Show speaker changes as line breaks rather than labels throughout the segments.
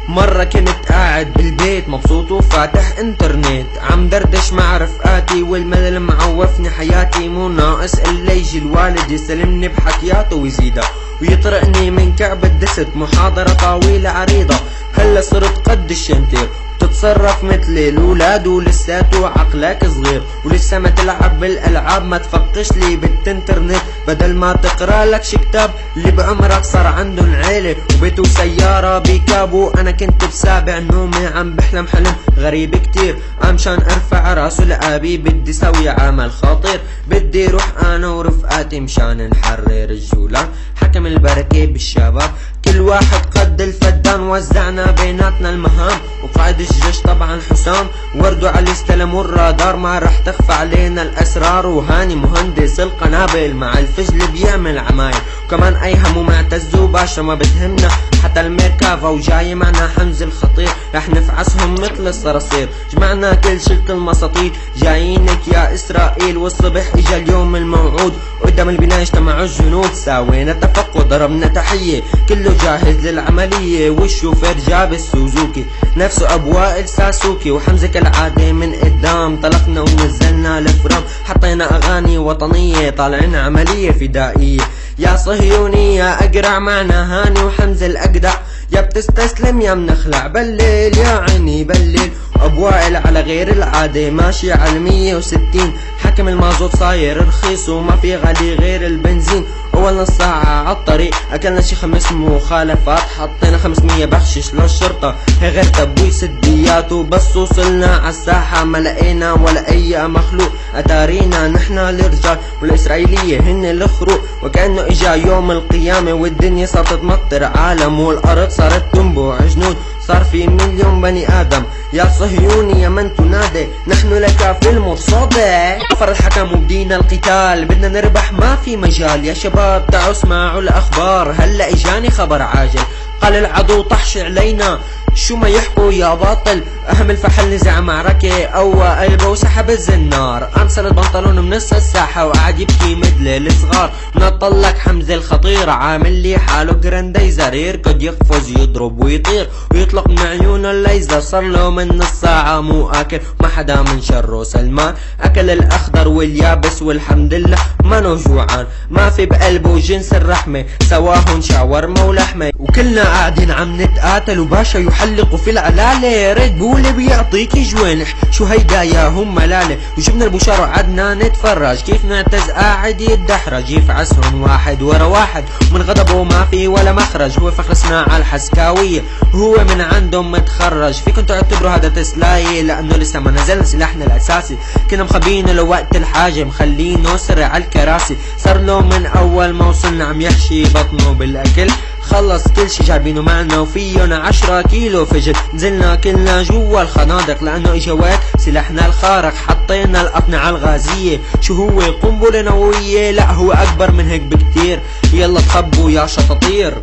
مرة كنت قاعد بالبيت مبسوط وفاتح انترنت، عم دردش مع رفقاتي والملل معوفني حياتي، مو ناقص الا يجي الوالد يستلمني بحكياته ويزيدها ويطرقني من كعب الدست. محاضرة طويلة عريضة هلا صرت قد الشنتير، تتصرف مثل الولاد ولساتو عقلك صغير، ولسه ما تلعب بالالعاب ما تفقش لي بالانترنت، بدل ما تقرا لك شي كتاب اللي بعمرك صار عندن عيله وبيت وسياره بيكابو. انا كنت بسابع نومي عم بحلم حلم غريب كتير، مشان ارفع راسه لابي بدي سوي عمل خطير، بدي روح انا ورفقاتي مشان نحرر الجولان. حكم البركه بالشباب كل واحد قد الفدان، وزعنا بيناتنا المهام وقائد الجيش طبعا حسام، وردوا على استلم والرادار ما رح تخفى علينا الاسرار، وهاني مهندس القنابل مع الفجل بيعمل عمايل، وكمان ايهم ومعتز وباشا ما بتهمنا حتى الميركافا، وجاي معنا حمزة الخطير رح نفعسهم مثل الصراصير، جمعنا كل شلة المساطيل جايينك يا اسرائيل، والصبح اجا اليوم الموعود قدام البناء اجتمعوا الجنود، ساوينا اتفق وضربنا تحية كله جاهز للعملية، والشوفير جاب السوزوكي نفسه ابو وائل ساسوكي، وحمزة كالعادة من قدام طلقنا ونزلنا الفرام، حطينا اغاني وطنية طالعين عملية فدائية، يا صهيوني يا اقرع معنا هاني وحمزة الاقدع، يا بتستسلم يا منخلع بالليل يا عيني بالليل، ابو وائل على غير العادة ماشي على 160، حكم المازوت صاير رخيص وما في غالي غير البنزين، اول نص ساعة عالطريق اكلنا شي 5 مخالفات، حطينا 500 بخشش للشرطة هي غير تبوي سديات، وبس وصلنا عالساحة ما لقينا ولا اي مخلوق، اتارينا نحنا الرجال والاسرائيلية هن الخروق، وكأنه اجا يوم القيامة والدنيا صارت تمطر عالم، والارض صارت تنبوع جنود، صار في 1,000,000 بني ادم، يا صهيوني يا من تنادي نحن لك في المرصادة، كفر الحكم وبدينا القتال بدنا نربح ما في مجال، يا شباب تعوا اسمعوا الاخبار هلا اجاني خبر عاجل، قال العدو طحش علينا شو ما يحكوا يا باطل، اهم الفحل نزع معركة قوى قلبه وسحب الزنار، امسل البنطلون من نص الساحة وقعد يبكي مثل الصغار، نطلك حمزة الخطير عامل لي حاله جرانديزر، يركض يقفز يضرب ويطير ويطلق من عيونه الليزر، صار له من نص ساعة مو اكل ما حدا من شره سلمان، اكل الاخضر واليابس والحمد لله ما جوعان، ما في بقلبه جنس الرحمة سواهن شاورما ولحمة، وكلنا قاعدين عم نتقاتل وباشا يحلقوا في العلالة، ريد بول بيعطيك جوانح شو هيدا يا هم ملالة، وجبنا البشار وقعدنا نتفرج كيف معتز قاعد يتدحرج، يفعسهم واحد ورا واحد ومن غضبه ما في ولا مخرج، هو فخر صناعة الحسكاوية هو من عندهم متخرج، فيكم تعتبروا هذا تسلاية لانه لسه ما نزل سلاحنا الاساسي، كنا مخبينه لوقت الحاجة مخلينه سرع على الكراسي، صار له من اول ما وصلنا عم يحشي بطنه بالاكل، خلص كل شي جايبينه معنا وفينا 10 كيلو فجل، نزلنا كلنا جوا الخنادق لانه اجا وقت سلاحنا الخارق، حطينا الأقنعة الغازية شو هو قنبلة نووية، لا هو اكبر من هيك بكتير، يلا تخبوا يا شطاطير.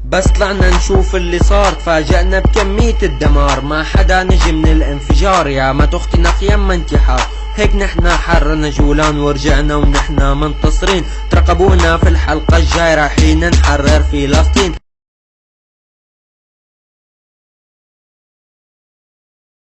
بس طلعنا نشوف اللي صار تفاجأنا بكمية الدمار، ما حدا نجي من الانفجار، يا ما تختنق يما انتحار، هيك نحنا حررنا جولان ورجعنا ونحنا منتصرين، ترقبونا في الحلقة الجاية رايحين نحرر فلسطين.